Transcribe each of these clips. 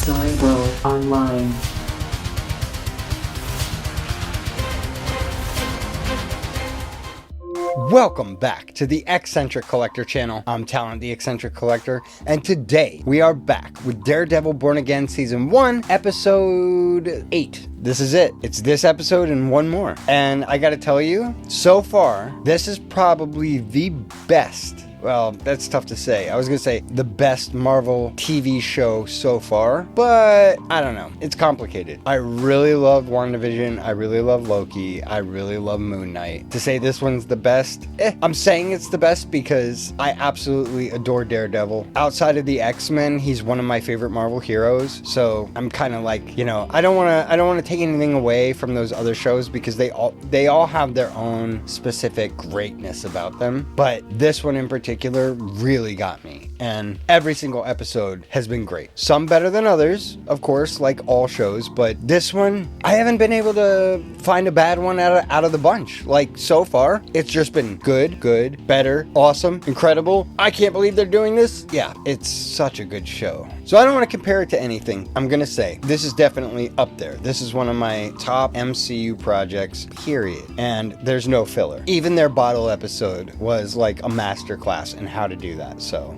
Cyber Online. Welcome back to the X-Centric Collector channel. I'm Talent, the X-Centric Collector, and today we are back with Daredevil Born Again Season 1, Episode 8. This is it. It's this episode and one more. And I gotta tell you, so far, this is probably the best. Well, that's tough to say. I was gonna say the best Marvel TV show so far, but I don't know. It's complicated. I really love WandaVision. I really love Loki. I really love Moon Knight. To say this one's the best, I'm saying it's the best because I absolutely adore Daredevil. Outside of the X-Men, he's one of my favorite Marvel heroes. So I'm kind of like, you know, I don't want to take anything away from those other shows because they all have their own specific greatness about them. But this one in particular really got me, and every single episode has been great. Some better than others, of course, like all shows, but this one, I haven't been able to find a bad one out of the bunch. Like, so far, it's just been good, better, awesome, incredible. I can't believe they're doing this. Yeah, it's such a good show. So I don't want to compare it to anything. I'm gonna say this is definitely up there. This is one of my top MCU projects, period. And there's no filler. Even their bottle episode was like a masterclass in how to do that. So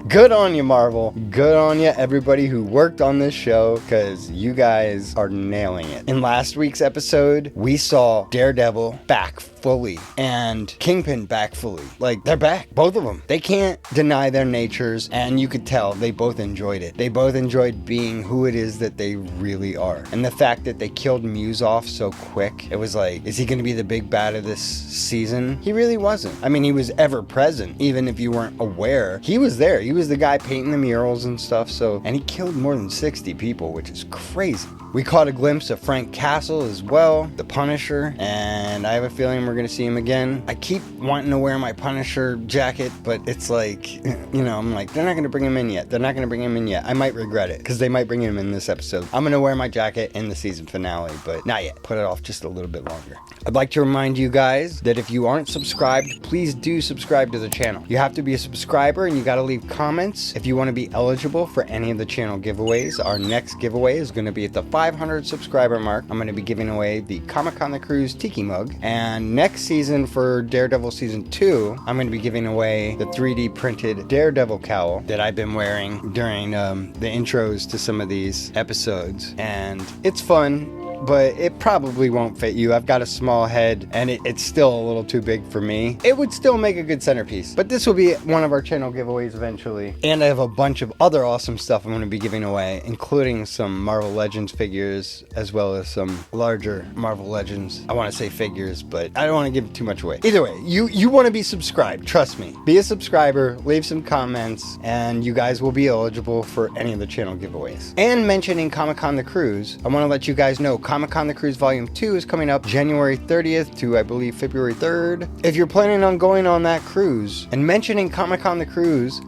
good on you, Marvel. Good on you, everybody who worked on this show, because you guys are nailing it. In last week's episode, we saw Daredevil back fully and Kingpin back fully. Like, they're back, both of them. They can't deny their natures, and you could tell they both enjoyed it. They both enjoyed being who it is that they really are. And the fact that they killed Muse off so quick, it was like, is he going to be the big bad of this season? He really wasn't. I mean, he was ever present, even if you weren't aware. He was there. He was the guy painting the murals and stuff. So, and he killed more than 60 people, which is crazy. We caught a glimpse of Frank Castle as well, the Punisher, and I have a feeling we're going to see him again. I keep wanting to wear my Punisher jacket, but it's like, you know, I'm like, they're not going to bring him in yet. They're not going to bring him in yet. I might regret it, because they might bring him in this episode. I'm going to wear my jacket in the season finale, but not yet. Put it off just a little bit longer. I'd like to remind you guys that if you aren't subscribed, please do subscribe to the channel. You have to be a subscriber, and you got to leave comments if you want to be eligible for any of the channel giveaways. Our next giveaway is going to be at the 500 subscriber mark. I'm going to be giving away the Comic on the Cruise Tiki mug, and next season for Daredevil Season 2, I'm going to be giving away the 3D printed Daredevil cowl that I've been wearing during the intros to some of these episodes, and it's fun, but it probably won't fit you. I've got a small head, and it's still a little too big for me. It would still make a good centerpiece, but this will be one of our channel giveaways eventually. And I have a bunch of other awesome stuff I'm going to be giving away, including some Marvel Legends figures, as well as some larger Marvel Legends. I want to say figures, but I don't want to give too much away. Either way, you want to be subscribed. Trust me. Be a subscriber, leave some comments, and you guys will be eligible for any of the channel giveaways. And mentioning Comic on the Cruise, I want to let you guys know Comic on the Cruise Volume 2 is coming up January 30th to, I believe, February 3rd. If you're planning on going on that cruise, and mentioning Comic on the Cruise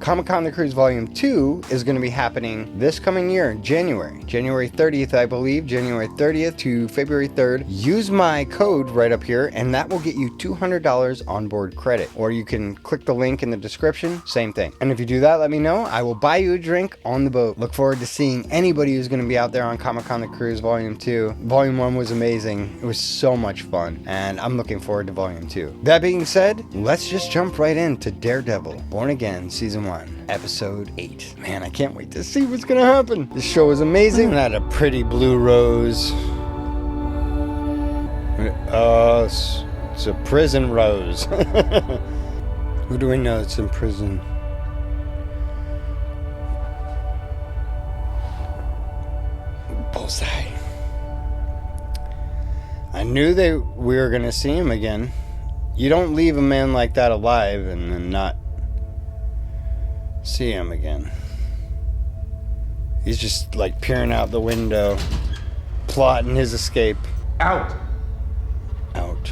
Volume 2 is going to be happening this coming year, January 30th, I believe, January 30th to February 3rd. Use my code right up here, and that will get you $200 onboard credit. Or you can click the link in the description, same thing. And if you do that, let me know. I will buy you a drink on the boat. Look forward to seeing anybody who's going to be out there on Comic on the Cruise Volume 2. Volume 1 was amazing. It was so much fun, and I'm looking forward to Volume 2. That being said, let's just jump right into Daredevil Born Again Season 1, Episode 8. Man, I can't wait to see what's gonna happen. This show is amazing. Not a pretty blue rose. It's a prison rose. Who do we know that's in prison? Bullseye. I knew we were going to see him again. You don't leave a man like that alive and then not see him again. He's just like peering out the window, plotting his escape. Out! Out.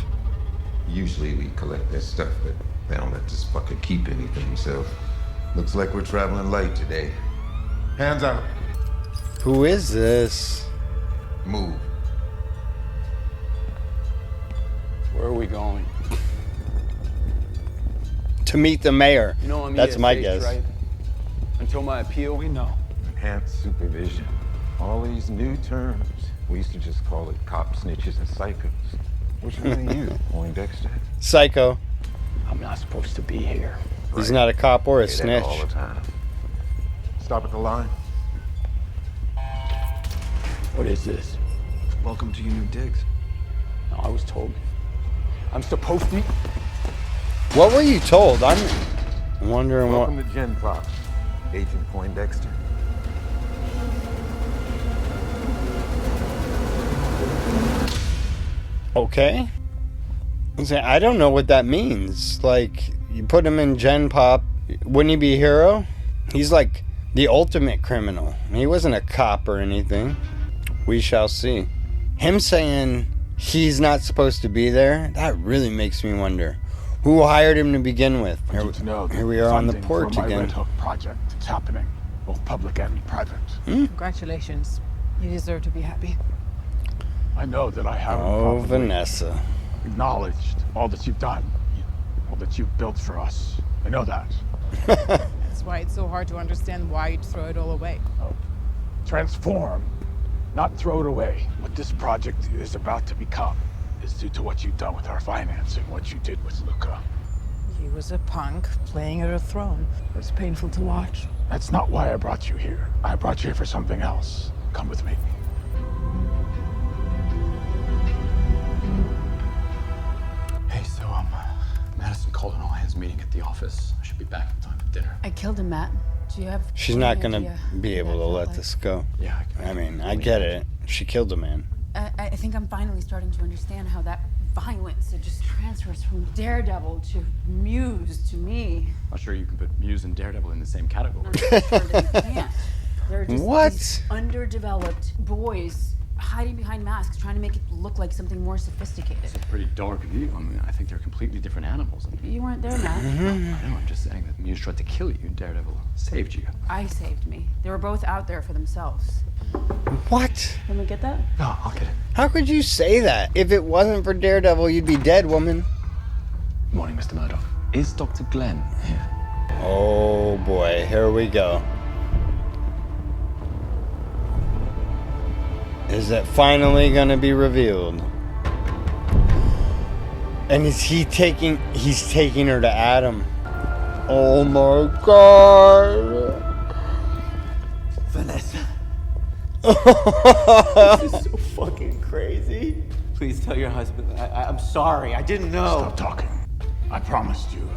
Usually we collect that stuff, but they don't let this fucker keep anything, so looks like we're traveling light today. Hands out. Who is this? Move. Where are we going? To meet the mayor. You know I'm That's my ESH, guess. Right? Until my appeal, we know. Enhanced supervision. All these new terms. We used to just call it cop snitches and psychos. Which one are you, Poindexter? Psycho. I'm not supposed to be here. He's not a cop or a Say that snitch. all the time. Stop at the line. What is this? Welcome to your new digs. No, I was told I'm supposed to. What were you told? I'm wondering what. Welcome to Gen Pop, Agent Poindexter. Okay. I don't know what that means. Like, you put him in Gen Pop, wouldn't he be a hero? He's like the ultimate criminal. He wasn't a cop or anything. We shall see. Him saying he's not supposed to be there, that really makes me wonder. Who hired him to begin with? Here we are on the porch for my again. Red Hook project. It's happening, both public and private. Congratulations. You deserve to be happy. I know that I haven't Oh, probably Vanessa. acknowledged all that you've done, all that you've built for us. I know that. That's why it's so hard to understand why you'd throw it all away. Transform, not throw it away. What this project is about to become is due to what you've done with our financing, what you did with Luca. He was a punk playing at a throne. It was painful to watch. That's not why I brought you here. I brought you here for something else. Come with me. Hey, so, Madison called an all-hands meeting at the office. I should be back in time for dinner. I killed him, Matt. Do you have She's any not gonna idea be what able that to felt let like? this go. Yeah, I mean, I get it. She killed a man. I think I'm finally starting to understand how that violence, it just transfers from Daredevil to Muse to me. I'm sure you can put Muse and Daredevil in the same category. I'm sure that you can't. They're just What? these underdeveloped boys hiding behind masks, trying to make it look like something more sophisticated. It's a pretty dark view. I mean, I think they're completely different animals. You weren't there, Matt. I know, I'm just saying that Muse tried to kill you and Daredevil saved you. I saved me. They were both out there for themselves. What? Can we get that? No, I'll get it. How could you say that? If it wasn't for Daredevil, you'd be dead, woman. Morning, Mr. Murdoch. Is Dr. Glenn here? Oh boy, here we go. Is that finally gonna be revealed? And he's taking her to Adam. Oh my god. Vanessa. This is so fucking crazy. Please tell your husband. I'm sorry. I didn't know. Stop talking. I promised you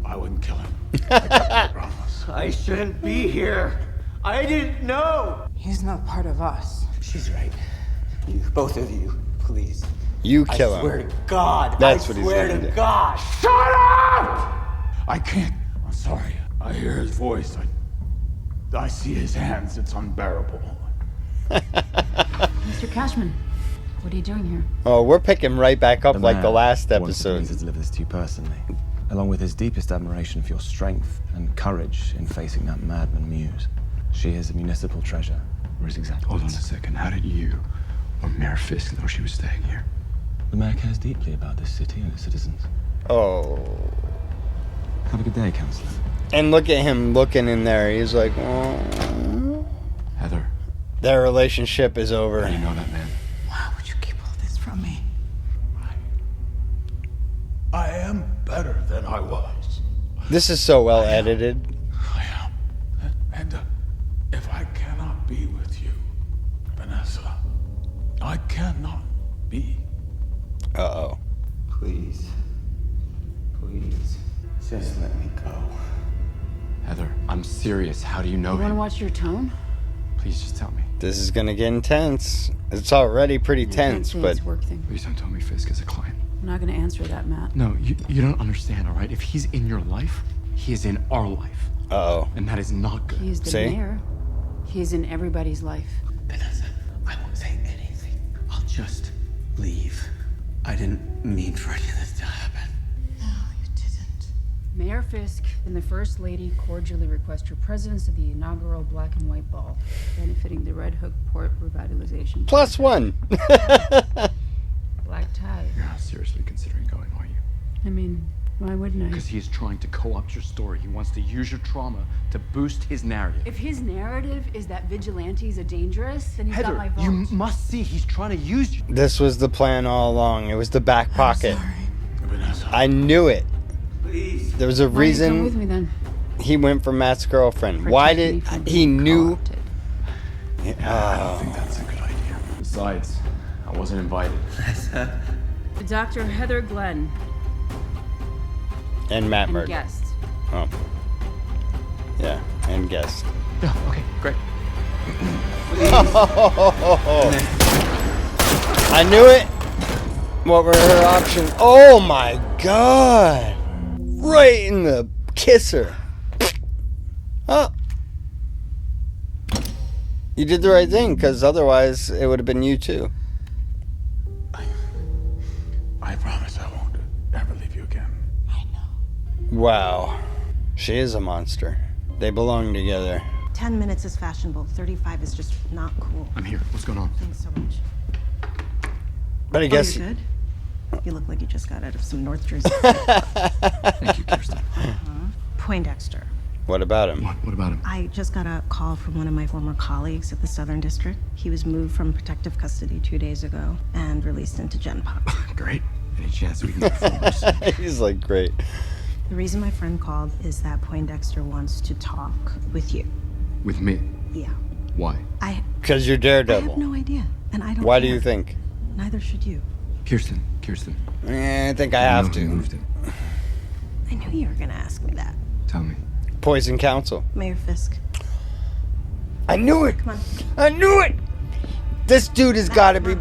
I wouldn't kill him. I kept my promise. I shouldn't be here. I didn't know. He's not part of us. She's right. You, both of you, please. You kill I swear him. to God. That's I what he's swear gonna to do. God. Shut up! I can't. I'm sorry. I hear his voice. I see his hands. It's unbearable. Mr. Cashman, what are you doing here? Oh, we're picking right back up like the last wanted me episode. to deliver this to you personally, along with his deepest admiration for your strength and courage in facing that madman Muse. She is a municipal treasure. Where's exactly? Hold on a second. How did you or Mayor Fisk know she was staying here? The mayor cares deeply about this city and its citizens. Oh. Have a good day, Councillor. And look at him looking in there. He's like, oh. Heather, Their relationship is how do over. you know that man? Why would you keep all this from me? I am better than I was. This is so well edited. I am. And if I cannot be with you, Vanessa, I cannot be. Uh-oh. Please. Please. Just let me go. Heather, I'm serious. How do you know You want to him? watch your tone? Please just tell me. This is gonna get intense. It's already pretty tense, It's but a work thing. Please don't tell me Fisk is a client. I'm not going to answer that, Matt. No, you don't understand, all right? If he's in your life, he is in our life. uh-oh. And that is not good. He's the See? mayor. He's in everybody's life. Vanessa, I won't say anything. I'll just leave. I didn't mean for any of this to happen. No, you didn't. Mayor Fisk and the First Lady cordially request your presence at the inaugural Black and White Ball, benefiting the Red Hook Port Revitalization. +1. Black tie. You're not seriously considering going, are you? I mean, Why wouldn't I? Because he is trying to co-opt your story. He wants to use your trauma to boost his narrative. If his narrative is that vigilantes are dangerous, then he's got Heather, my vote. you must see he's trying to use you. This was the plan all along. It was the back pocket. I knew it. Please. There was a Why did you come with reason me then? he went for Matt's girlfriend. Why Protect me did from he being knew? co-opted. I don't think that's a good idea. Besides, I wasn't invited. Dr. Heather Glenn And Matt and murdered. guest. Oh. Yeah, and guest. Yeah, okay, great. I knew it. What were her options? Oh my god! Right in the kisser. Oh. You did the right thing, because otherwise it would have been you too. I promise I won't ever leave you again. Wow. She is a monster. They belong together. 10 minutes is fashionable. 35 is just not cool. I'm here. What's going on? Thanks so much. But I guess. Oh, you're good? You look like you just got out of some North Jersey. Thank you, Kirsten. Poindexter. What about him? What about him? I just got a call from one of my former colleagues at the Southern District. He was moved from protective custody 2 days ago and released into Gen Pop. Great. Any chance we can get forms? He's like, great. The reason my friend called is that Poindexter wants to talk with you. With me? Yeah. Why? Because you're I Daredevil. have no idea, and I don't Why do care. you think? Neither should you. Kirsten. I think I have know who to. moved it. I knew you were gonna ask me that. Tell me. Poison Council. Mayor Fisk. I knew it. Come on. I knew it. This dude has got to be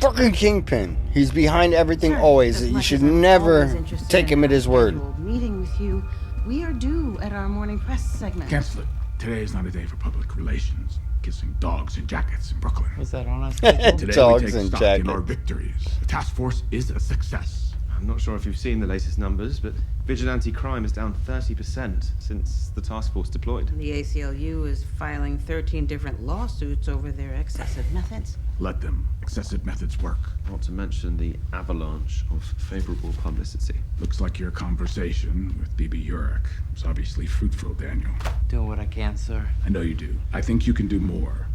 fucking Kingpin. He's behind everything Sir, always. as You much should as I'm never always interested take him in at his our word. scheduled meeting with you. We are due at our morning press segment. Cancel it. Today is not a day for public relations. Kissing dogs in jackets in Brooklyn. Was that on our schedule? Today Dogs we take in stock in jackets. our victories. The task force is a success. I'm not sure if you've seen the latest numbers, but vigilante crime is down 30% since the task force deployed. The ACLU is filing 13 different lawsuits over their excessive methods. Let them. Excessive methods work. Not to mention the avalanche of favorable publicity. Looks like your conversation with BB Urich was obviously fruitful, Daniel. Doing what I can, sir. I know you do. I think you can do more.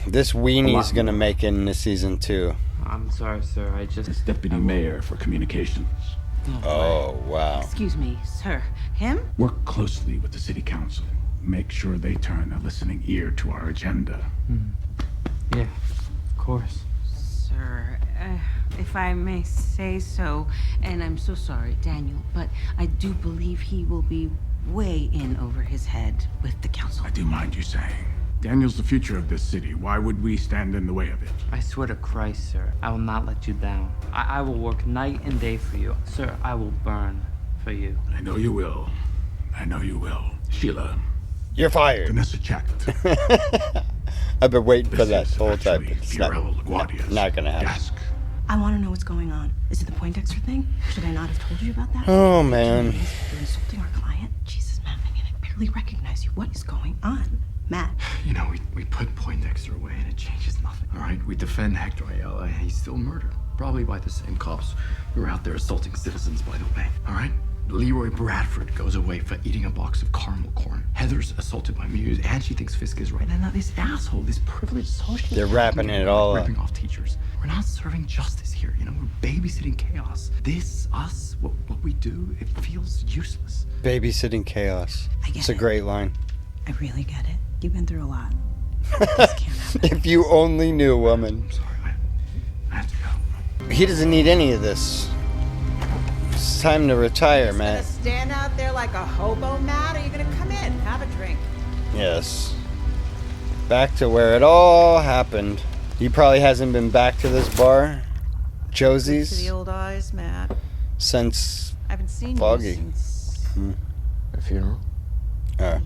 This weenie's gonna make it into season 2. I'm sorry, sir. I As just... deputy mayor for communications. Oh, wow. Excuse me, sir. Him? Work closely with the city council. Make sure they turn a listening ear to our agenda. Yeah, of course. Sir, if I may say so, and I'm so sorry, Daniel, but I do believe he will be way in over his head with the council. I do mind you saying. Daniel's the future of this city. Why would we stand in the way of it? I swear to Christ, sir, I will not let you down. I will work night and day for you. Sir, I will burn for you. I know you will. I know you will. Sheila, You're fired. Vanessa checked. I've been waiting for This that is the whole time. actually It's not, Fiorello LaGuardia's not gonna happen. desk. I want to know what's going on. Is it the Poindexter thing? Should I not have told you about that? Oh, man. You're insulting our client? Jesus, Matt, I mean, I barely recognize you. What is going on? Matt. You know, we put Poindexter away and it changes nothing, all right? We defend Hector Ayala and he's still murdered. Probably by the same cops who were out there assaulting citizens, by the way, all right? Leroy Bradford goes away for eating a box of caramel corn. Heather's assaulted by Muse and she thinks Fisk is right. And now this asshole, this privileged socialist... They're wrapping it all up. Ripping off teachers. We're not serving justice here, you know? We're babysitting chaos. This, us, what we do, it feels useless. Babysitting chaos. I get It's a it. great line. I really get it. You've been through a lot. This can't happen. If you only knew, woman. I'm sorry, I have to go. He doesn't need any of this. It's time to retire, Matt. Stand out there like a hobo, Matt? Or are you gonna come in, have a drink? Yes. Back to where it all happened. He probably hasn't been back to this bar, To the Josie's, old eyes, Matt. since I haven't seen Foggy. you since... A funeral? Yeah.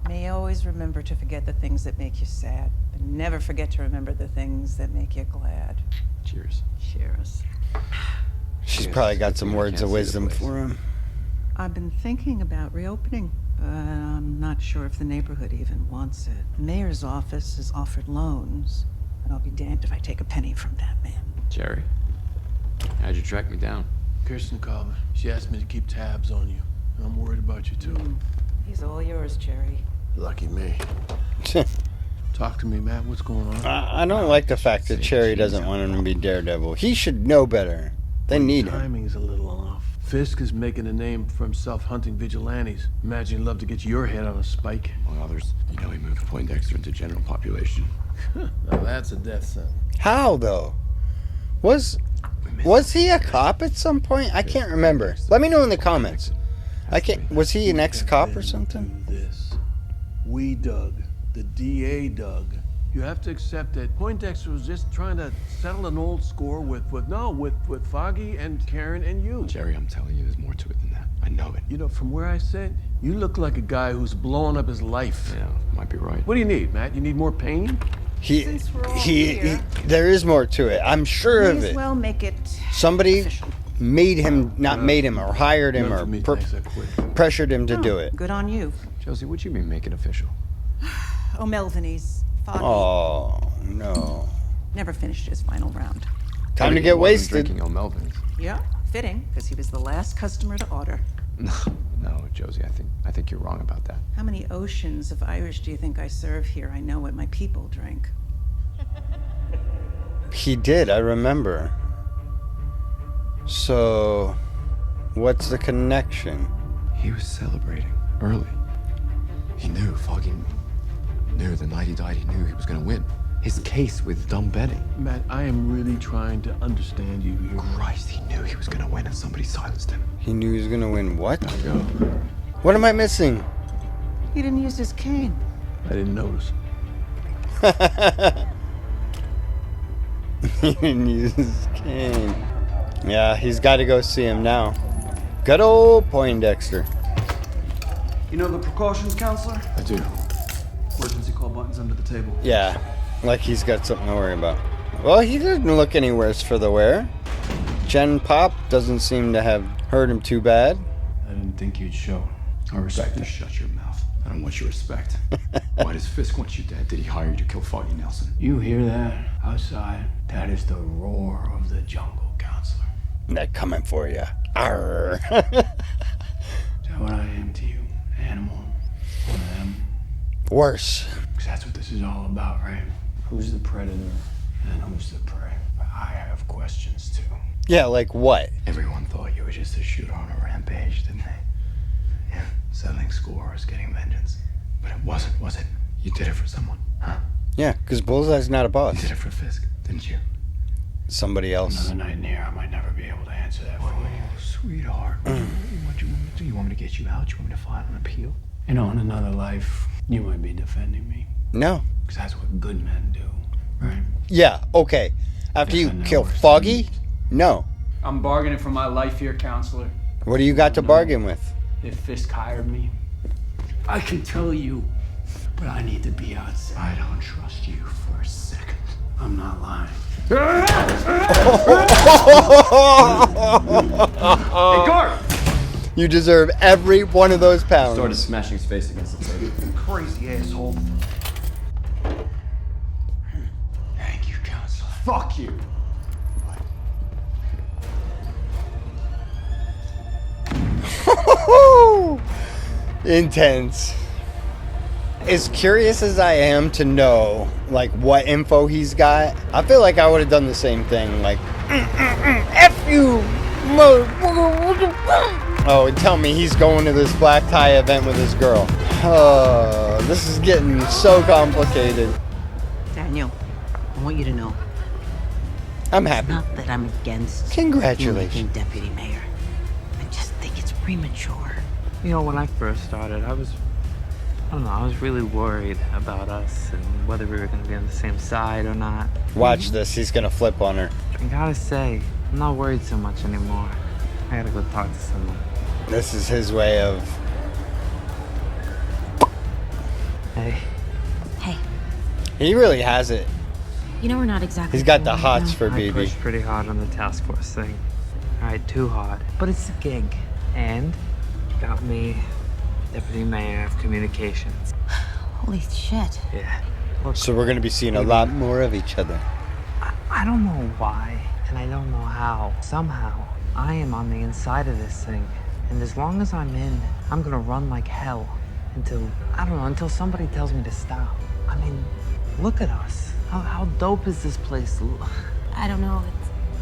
May you always remember to forget the things that make you sad, but never forget to remember the things that make you glad. Cheers. Cheers. she's Yes, probably got some I words can't of see the wisdom place. for him. I've been thinking about reopening, but I'm not sure if the neighborhood even wants it. The mayor's office has offered loans, and I'll be damned if I take a penny from that man. Jerry? How'd you track me down? Kirsten called me. She asked me to keep tabs on you. I'm worried about you, too. He's all yours, Jerry. Lucky me. Talk to me, Matt. What's going on? I don't like the fact that Cherry doesn't want him to be Daredevil. He should know better. They need him. Timing's a little off. Fisk is making a name for himself hunting vigilantes. Imagine he'd love to get your head on a spike. Among others, you know he moved Poindexter into general population. Now that's a death sentence. How, though? Was he a cop at some point? I can't remember. Let me know in the comments. Was he an ex-cop or something? This. We dug. The DA dug. You have to accept that Poindexter was just trying to settle an old score with Foggy and Karen and you. Jerry, I'm telling you, there's more to it than that. I know it. You know, from where I sit, you look like a guy who's blowing up his life. Yeah, might be right. What do you need, Matt? You need more pain? There is more to it. I'm sure of May it. as well make it Somebody official. made him, not made him, or hired him, or pressured him to do it. Good on you. Josie, what do you mean make it official? Oh, Melvin's Foggy. Oh, no. Never finished his final round. Time to get wasted. Drinking O'Melvin's. Yeah, fitting, because he was the last customer to order. No, Josie, I think you're wrong about that. How many oceans of Irish do you think I serve here? I know what my people drink. He did, I remember. So, what's the connection? He was celebrating early. He knew, Foggy knew the night he died, he knew he was going to win. His case with dumb Betty. Matt, I am really trying to understand you here. Christ, he knew he was going to win and somebody silenced him. He knew he was going to win what? Gotta go. What am I missing? He didn't use his cane. I didn't notice. He didn't use his cane. Yeah, he's got to go see him now. Good old Poindexter. You know the precautions, counselor? I do. Emergency call buttons under the table. Yeah, like he's got something to worry about. Well, he didn't look any worse for the wear. Gen Pop doesn't seem to have hurt him too bad. I didn't think you'd show. I respect you. Shut your mouth. I don't want your respect. Why does Fisk want you dead? Did he hire you to kill Foggy Nelson? You hear that? Outside, that is the roar of the jungle, counselor. They're coming for you. Arr. Is that what I am to you? Animal? One of them? Worse. Because that's what this is all about, right? Who's the predator and who's the prey? I have questions too. Yeah, like what? Everyone thought you were just a shooter on a rampage, didn't they? Yeah, settling scores, getting vengeance. But it wasn't, was it? You did it for someone, huh? Yeah, because Bullseye's not a boss. You did it for Fisk, didn't you? Somebody else. Another night in here, I might never be able to answer that for you. Oh, sweetheart. What do you want me to do? You want me to get you out? You want me to file an appeal? You know, in another life, you might be defending me. No. Because that's what good men do, right? Yeah, okay. After you kill Foggy? No. I'm bargaining for my life here, counselor. What do you got to bargain with? If Fisk hired me, I can tell you, but I need to be outside. I don't trust you for a second. I'm not lying. Hey, guard! You deserve every one of those pounds. Started smashing his face against the table. Crazy asshole. Thank you, counselor. Fuck you. Intense. As curious as I am to know, like, what info he's got, I feel like I would have done the same thing. Like, F you, motherfucker. Oh, and tell me he's going to this black tie event with his girl. Oh, this is getting so complicated. Daniel, I want you to know. I'm happy. Not that I'm against Congratulations. you making deputy mayor. I just think it's premature. You know, when I first started, I was really worried about us and whether we were going to be on the same side or not. Watch this, he's gonna flip on her. I gotta say, I'm not worried so much anymore. I gotta go talk to someone. This is his way of... Hey. Hey, He really has it. you know we're not exactly... He's got the cool right hots now. for I BB. pushed pretty hard on the task force thing. Alright, too hard. But it's a gig. And got me deputy mayor of communications. Holy shit. Yeah. Look, So we're gonna be seeing a lot more of each other. I don't know why, and I don't know how. Somehow, I am on the inside of this thing. And as long as I'm in, I'm gonna run like hell until, I don't know, until somebody tells me to stop. I mean, look at us. How dope is this place? I don't know.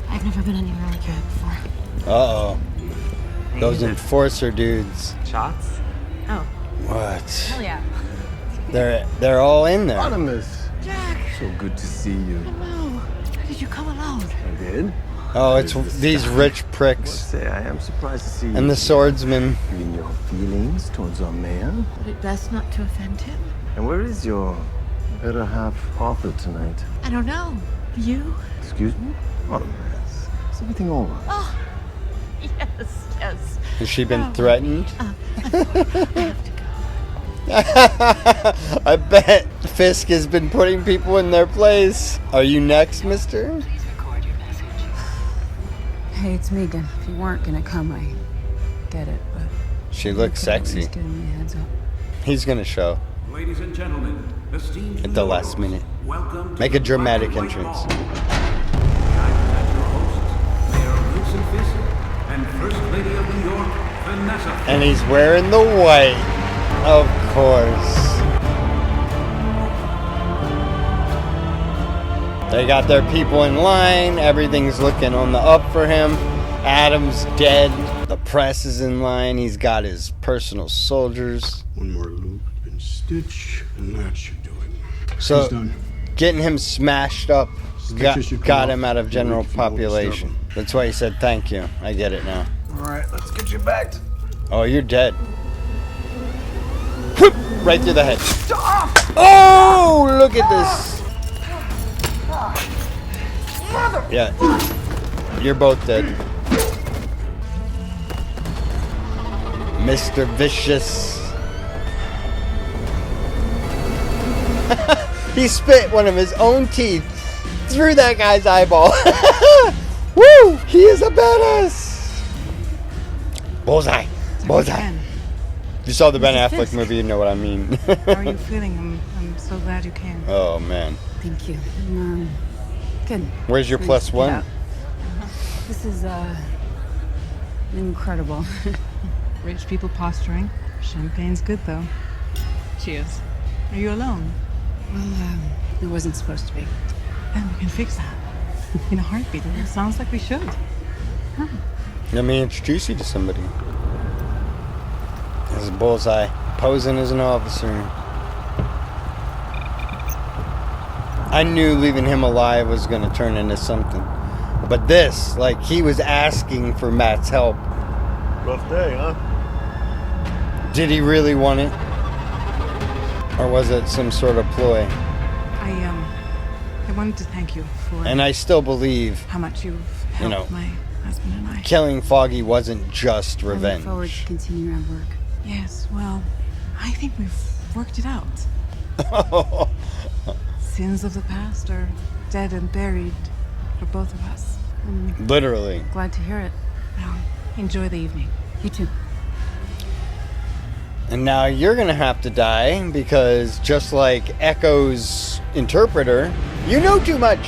I've never been anywhere like here before. Uh-oh. Those enforcer dudes. Shots? Oh. What? Hell yeah. They're all in there. Anonymous. Jack. So good to see you. Hello. Did you come alone? I did. Oh, it's these rich pricks. Say, I am surprised to see you. And the swordsman. In your feelings towards our man. But it best not to offend him. And where is your better half Arthur tonight? I don't know. You? Excuse me? Anonymous. Is everything all right? Oh. Yes. Has she been threatened? I have to go. I bet Fisk has been putting people in their place. Are you next, mister? Hey, it's Megan. If you weren't gonna come, I get it, but... She looks sexy. Just giving me a heads up. He's gonna show. Ladies and gentlemen, esteemed At the last minute. welcome to Make a the dramatic Black and White entrance. Ball. I present your hosts, Mayor Wilson Fisk and First Lady of New York, Vanessa Fisk. And he's wearing the white. Of course. They got their people in line. Everything's looking on the up for him. Adam's dead. The press is in line. He's got his personal soldiers. One more loop and stitch, and that should do it. So, He's done. getting him smashed up Stitches should got come him off. out of general Wait for more population. stubborn. That's why he said thank you. I get it now. Alright, let's get you back. Oh, you're dead. Whoop! Right through the head. Oh, look at this. Yeah, you're both dead. Mr. Vicious. He spit one of his own teeth through that guy's eyeball. Woo! He is a badass. Bullseye. Bullseye. If you saw the Ben Mr. Affleck Fisk. movie, you know what I mean. How are you feeling? I'm so glad you came. Oh, man. Thank you. Good. Where's your Nice to +1? get out. This is, incredible. Rich people posturing. Champagne's good, though. Cheers. Are you alone? Well, it wasn't supposed to be. Then we can fix that. In a heartbeat. It sounds like we should. Let me introduce you to somebody. This is Bullseye, posing as an officer. I knew leaving him alive was going to turn into something. But this, like, he was asking for Matt's help. Rough day, huh? Did he really want it? Or was it some sort of ploy? I wanted to thank you for... And I still believe, how much you've you helped know, my husband and I. killing Foggy wasn't just I look revenge. forward to continuing our work. Yes, well, I think we've worked it out. Sins of the past are dead and buried for both of us. Literally. Glad to hear it. Well, enjoy the evening. You too. And now you're gonna have to die because just like Echo's interpreter, you know too much.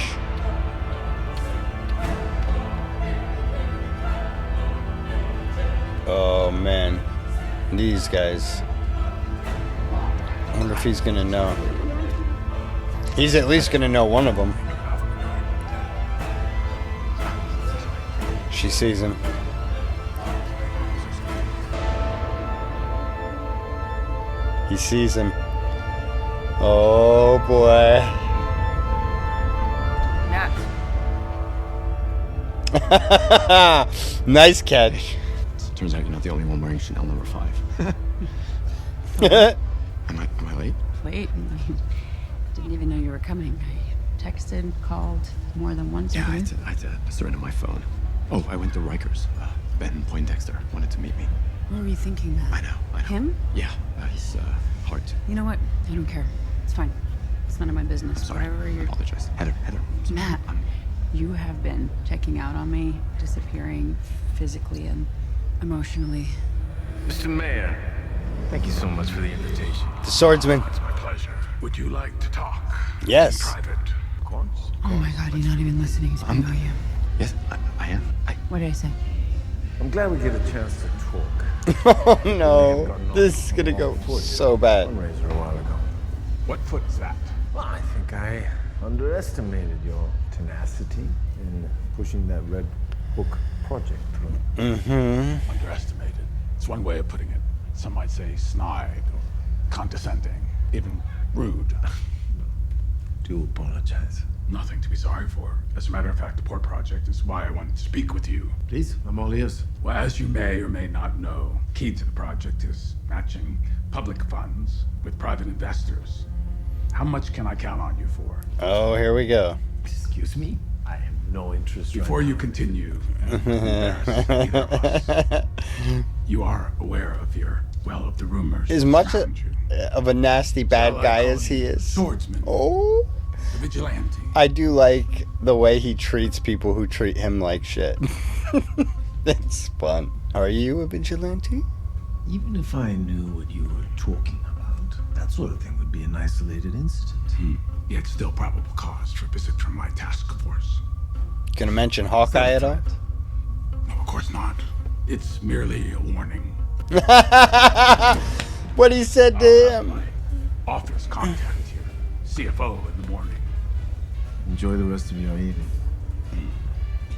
Oh man, these guys. I wonder if he's gonna know. He's at least gonna know one of them. She sees him. He sees him. Oh boy. Nice catch. Turns out you're not the only one wearing Chanel number 5. Am I late? Late. Didn't even know you were coming. I texted, called more than once. Yeah, I had to surrender my phone. Oh, I went to Rikers. Ben Poindexter wanted to meet me. What were you thinking that? I know. Him? Yeah, he's hard to... You know what? I don't care. It's fine. It's none of my business. I'm sorry. Whatever I you're... apologize. Heather. Matt, you have been checking out on me, disappearing physically and emotionally. Mr. Mayor, thank you so much for the invitation. The swordsman. It's my pleasure. Would you like to talk? Yes. In private, of course. Oh my god, you're not even listening to me, are you? Yes, I am. What did I say? I'm glad we get a chance to talk. Oh no, this is gonna go so bad. Fundraiser a while ago. What foot is that? Well, I think I underestimated your tenacity in pushing that Red Book project through. Mm-hmm. Underestimated. It's one way of putting it. Some might say snide or condescending, even rude. Do apologize. Nothing to be sorry for. As a matter of fact, the port project is why I wanted to speak with you. Please, I'm all ears. Well, as you may or may not know, key to the project is matching public funds with private investors. How much can I count on you for? Oh, here we go. Excuse me? I have no interest. Before you continue, and embarrass either of us, you are aware of the rumors. As much around you. of a nasty bad Shall I guy call as he you is. Swordsman. Oh. The vigilante. I do like the way he treats people who treat him like shit. That's fun. Are you a vigilante? Even if I knew what you were talking about, that sort of thing would be an isolated incident. Yet still probable cause for visit from my task force. Gonna mention Hawkeye at all? No, of course not. It's merely a warning. What he said to him. Office contact your CFO in the morning. Enjoy the rest of your evening.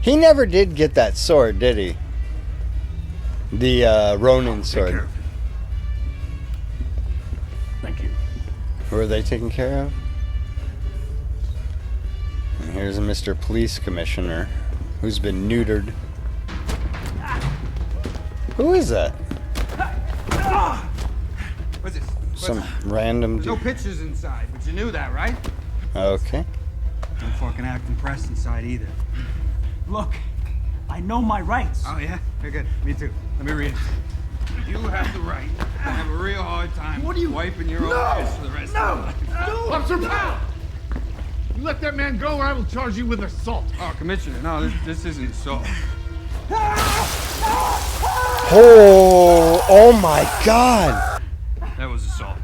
He never did get that sword, did he? The Ronin sword. Thank you. Who are they taking care of? And here's a Mr. Police Commissioner who's been neutered. Who is that? What's this? Some random There's no dude. pictures inside, but you knew that, right? Okay. Don't fucking act impressed inside either. Look, I know my rights. Oh, yeah? Very good. Me too. Let me read it. You have the right to have a real hard time wiping your own ass for the rest of your life. Officer Powell! You let that man go or I will charge you with assault. Oh, Commissioner, no, this isn't assault. Oh my God! That was assault.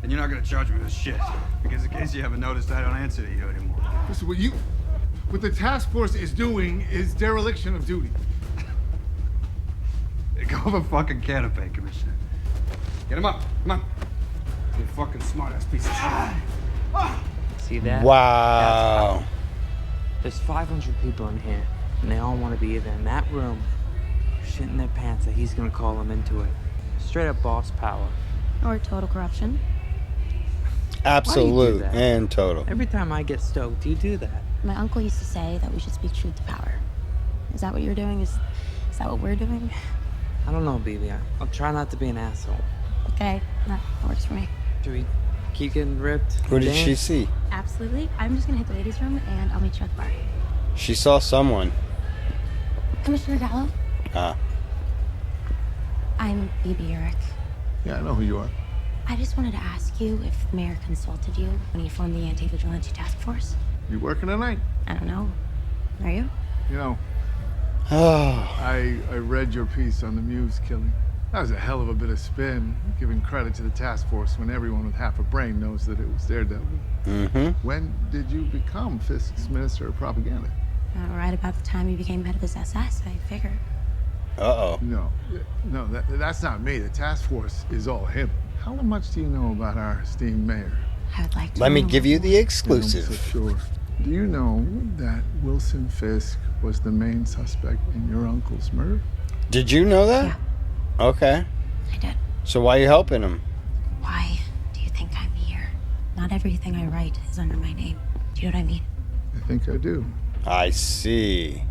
And you're not gonna charge me with shit. Because in case you haven't noticed, I don't answer to you anymore. Listen, what the task force is doing is dereliction of duty. Go have a fucking canopy, Commissioner. Get him up. Come on. You fucking smart-ass piece of shit. See that? Wow. There's 500 people in here, and they all want to be either in that room or shitting their pants that he's gonna call them into it. Straight up boss power. Or total corruption. Absolute that? and total. Every time I get stoked, you do that. My uncle used to say that we should speak truth to power. Is that what you're doing? Is that what we're doing? I don't know, BB. I'll try not to be an asshole. Okay, that works for me. Should we keep getting ripped? Who did she Dance? see? Absolutely. I'm just gonna hit the ladies' room and I'll meet you at the bar. She saw someone. Commissioner Gallo, Ah. I'm BB Eric. Yeah, I know who you are. I just wanted to ask you if the mayor consulted you when he formed the anti-vigilante task force. You working tonight? I don't know. Are you? You know, Oh. I read your piece on the Muse killing. That was a hell of a bit of spin, giving credit to the task force when everyone with half a brain knows that it was Daredevil. Mm-hmm. When did you become Fisk's Minister of Propaganda? Right about the time you became head of his SS, I figured. Uh-oh. No, that's not me. The task force is all him. How much do you know about our esteemed mayor? I would like to Let me know give you the more. exclusive. I'm so sure. Do you know that Wilson Fisk was the main suspect in your uncle's murder? Did you know that? Yeah. Okay. I did. So why are you helping him? Why do you think I'm here? Not everything I write is under my name. Do you know what I mean? I think I do. I see.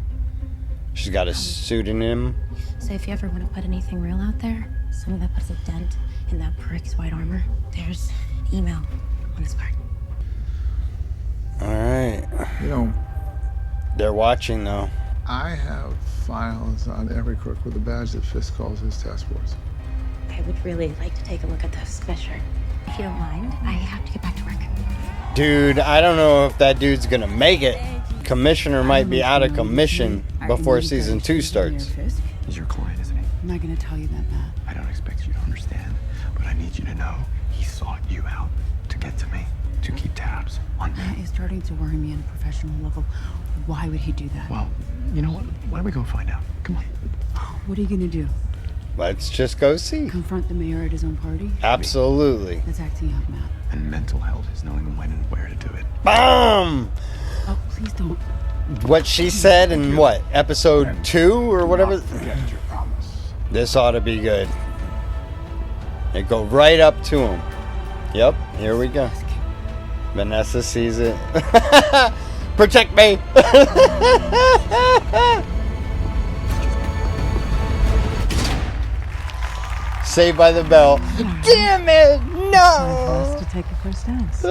She's got a pseudonym. So if you ever want to put anything real out there, something that puts a dent in that prick's white armor, there's an email on this card. All right. You know, they're watching though. I have files on every crook with a badge that Fisk calls his task force. I would really like to take a look at those, Commissioner. If you don't mind, I have to get back to work. Dude, I don't know if that dude's gonna make it. Commissioner might be out of commission before season 2 starts. He's your client, isn't he? I'm not gonna tell you that, Matt. I don't expect you to understand, but I need need you to know he sought you out to get to me, to keep tabs on me. That is starting to worry me on a professional level. Why would he do that? Well, you know what? Why don't we go find out? Come on. What are you gonna do? Let's just go see. Confront the mayor at his own party? Absolutely. That's acting out, Matt. And mental health is knowing when and where to do it. BOOM! Oh, please don't. What she said in what? Episode 2 or whatever? Forget your promise. This ought to be good. They go right up to him. Yep, here we go. Vanessa sees it. Protect me! Saved by the bell. Damn it! No! Time for us to take a first dance.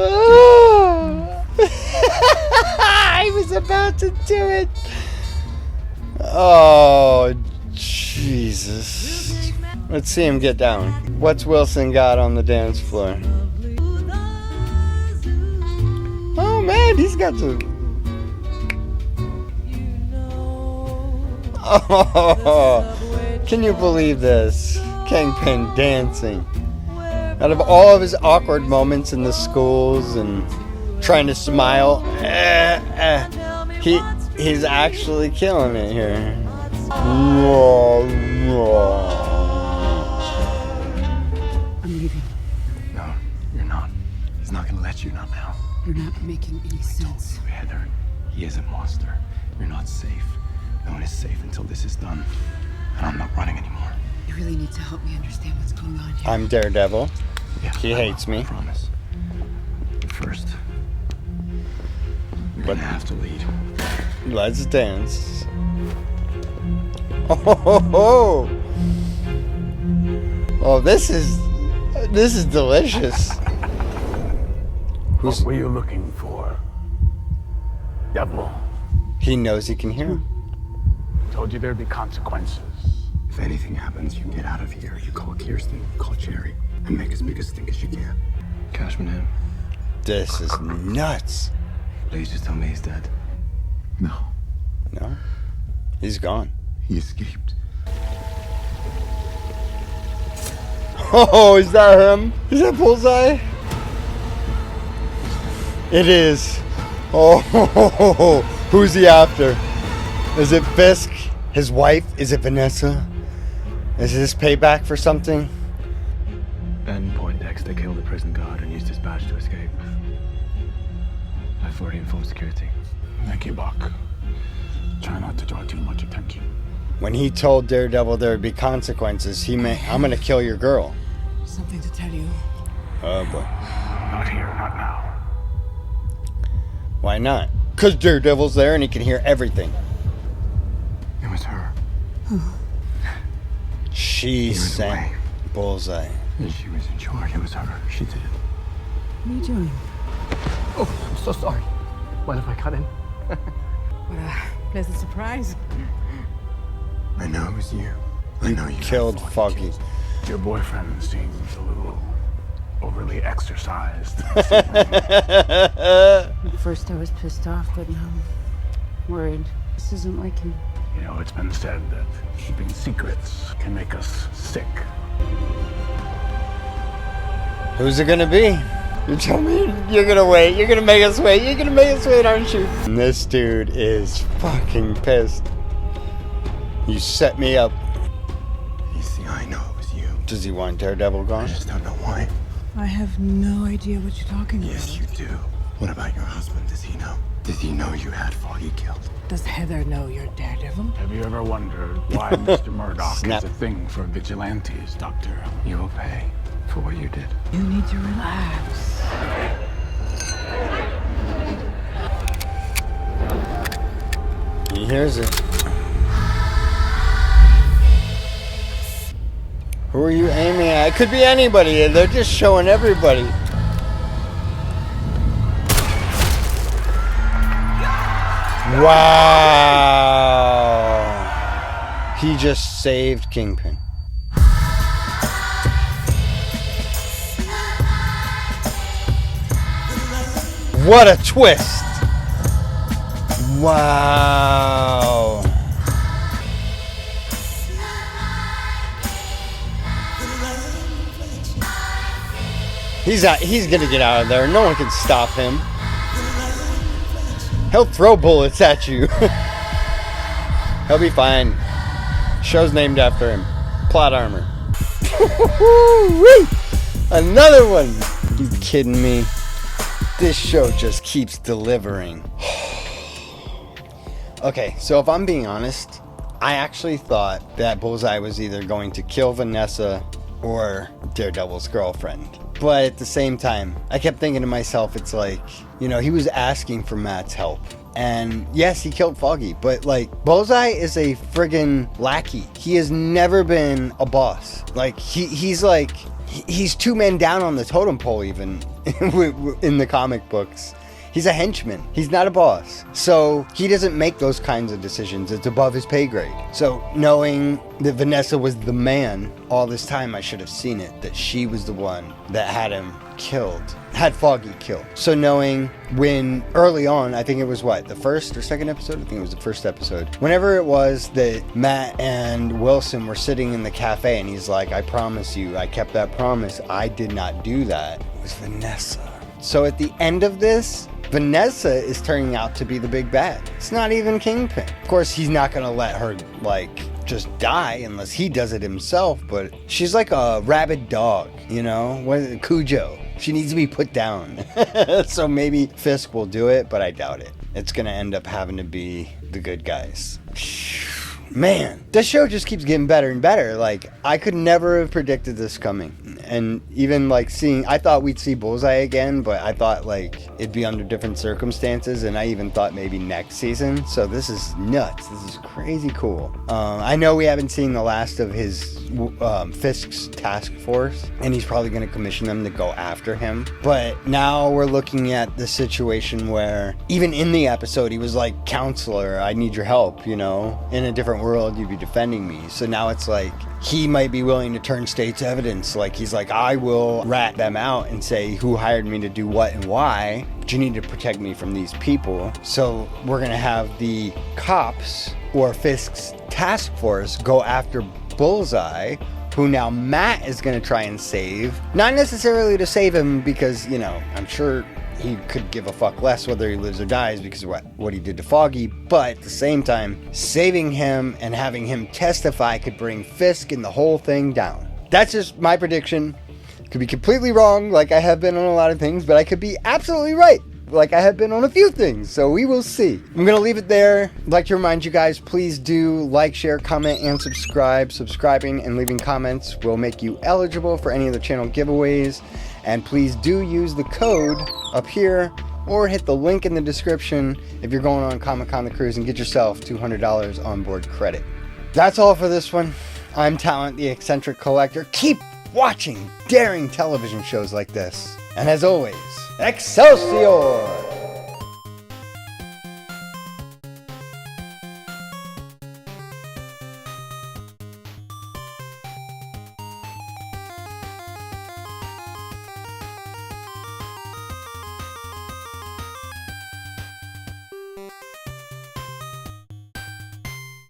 I was about to do it. Oh, Jesus. Let's see him get down. What's Wilson got on the dance floor? Oh, man, he's got some... Oh, can you believe this? Kingpin dancing. Out of all of his awkward moments in the schools and trying to smile, he's actually killing it here. I'm leaving. No, you're not. He's not gonna let you, not now. You're not making any sense. Heather, he is a monster. You're not safe. No one is safe until this is done. And I'm not running anymore. You really need to help me understand what's going on here. I'm Daredevil. Yeah, He hates me. I promise. But first, you're gonna have to lead. Let's dance. Oh, ho, ho, ho. Oh, this is delicious. What were you looking for? Devil. He knows he can hear him. Told you there'd be consequences. If anything happens, you get out of here. You call Kirsten, call Jerry, and make as big a stink as you can. Cashman him. This is nuts. Please just tell me he's dead. No. No? He's gone. He escaped. Oh, is that him? Is that Bullseye? It is. Oh, who's he after? Is it Fisk? His wife? Is it Vanessa? Is this payback for something? Ben Poindexter killed a prison guard and used his badge to escape. I've already informed security. Thank you, Buck. Try not to draw too much attention. When he told Daredevil there would be consequences, I'm gonna kill your girl. Something to tell you. Oh boy. Not here, not now. Why not? Because Daredevil's there and he can hear everything. It was her. She sent Bullseye. And she was in charge. It was her. She did it. What are you doing? Oh, I'm so sorry. Mind if I cut in? What a pleasant surprise. I know it was you. I know you killed Foggy. Your boyfriend seems a little overly exercised. At first I was pissed off, but now I'm worried. This isn't like him. You know, it's been said that keeping secrets can make us sick. Who's it gonna be? You tell me you're gonna wait. You're gonna make us wait. You're gonna make us wait, aren't you? And this dude is fucking pissed. You set me up. You see, I know it was you. Does he want Daredevil gone? I just don't know why. I have no idea what you're talking about. Yes, you do. What about your husband? Does he know? Does he know you had Foggy killed? Does Heather know you're Daredevil? Have you ever wondered why Mr. Murdoch is a thing for vigilantes, Doctor? You will pay for what you did. You need to relax. He hears it. Who are you aiming at? It could be anybody. They're just showing everybody. Wow. He just saved Kingpin. What a twist. Wow. He's gonna get out of there. No one can stop him. He'll throw bullets at you. He'll be fine. Show's named after him. Plot armor. Another one. You kidding me? This show just keeps delivering. Okay, so if I'm being honest, I actually thought that Bullseye was either going to kill Vanessa or Daredevil's girlfriend. But at the same time, I kept thinking to myself, it's like, you know, he was asking for Matt's help. And yes, he killed Foggy, but like, Bullseye is a friggin' lackey. He has never been a boss. Like, he's like, he's 2 men down on the totem pole even in the comic books. He's a henchman. He's not a boss. So he doesn't make those kinds of decisions. It's above his pay grade. So knowing that Vanessa was the man, all this time I should have seen it, that she was the one that had him killed, had Foggy killed. So knowing when early on, I think it was what, the first or second episode? I think it was the first episode. Whenever it was that Matt and Wilson were sitting in the cafe and he's like, I promise you, I kept that promise. I did not do that. It was Vanessa. So at the end of this, Vanessa is turning out to be the big bad. It's not even Kingpin. Of course, he's not gonna let her, like, just die unless he does it himself, but she's like a rabid dog, you know? What, Cujo. She needs to be put down. So maybe Fisk will do it, but I doubt it. It's gonna end up having to be the good guys. Man, this show just keeps getting better and better. Like, I could never have predicted this coming. And even like I thought we'd see Bullseye again, but I thought like it'd be under different circumstances. And I even thought maybe next season. So this is nuts. This is crazy cool. I know we haven't seen the last of his Fisk's task force, and he's probably going to commission them to go after him. But now we're looking at the situation where even in the episode, he was like, counselor, I need your help, you know, in a different world, you'd be defending me. So now it's like he might be willing to turn state's evidence. Like, he's like, I will rat them out and say who hired me to do what and why, but you need to protect me from these people. So we're going to have the cops or Fisk's task force go after Bullseye, who now Matt is going to try and save. Not necessarily to save him because, you know, I'm sure he could give a fuck less whether he lives or dies because of what he did to Foggy, but at the same time, saving him and having him testify could bring Fisk and the whole thing down. That's just my prediction. Could be completely wrong, like I have been on a lot of things, but I could be absolutely right, like I have been on a few things, so we will see. I'm going to leave it there. I'd like to remind you guys, please do like, share, comment, and subscribe. Subscribing and leaving comments will make you eligible for any of the channel giveaways. And please do use the code up here or hit the link in the description if you're going on Comic-Con the Cruise and get yourself $200 onboard credit. That's all for this one. I'm Talent, the Eccentric Collector. Keep watching daring television shows like this. And as always, Excelsior!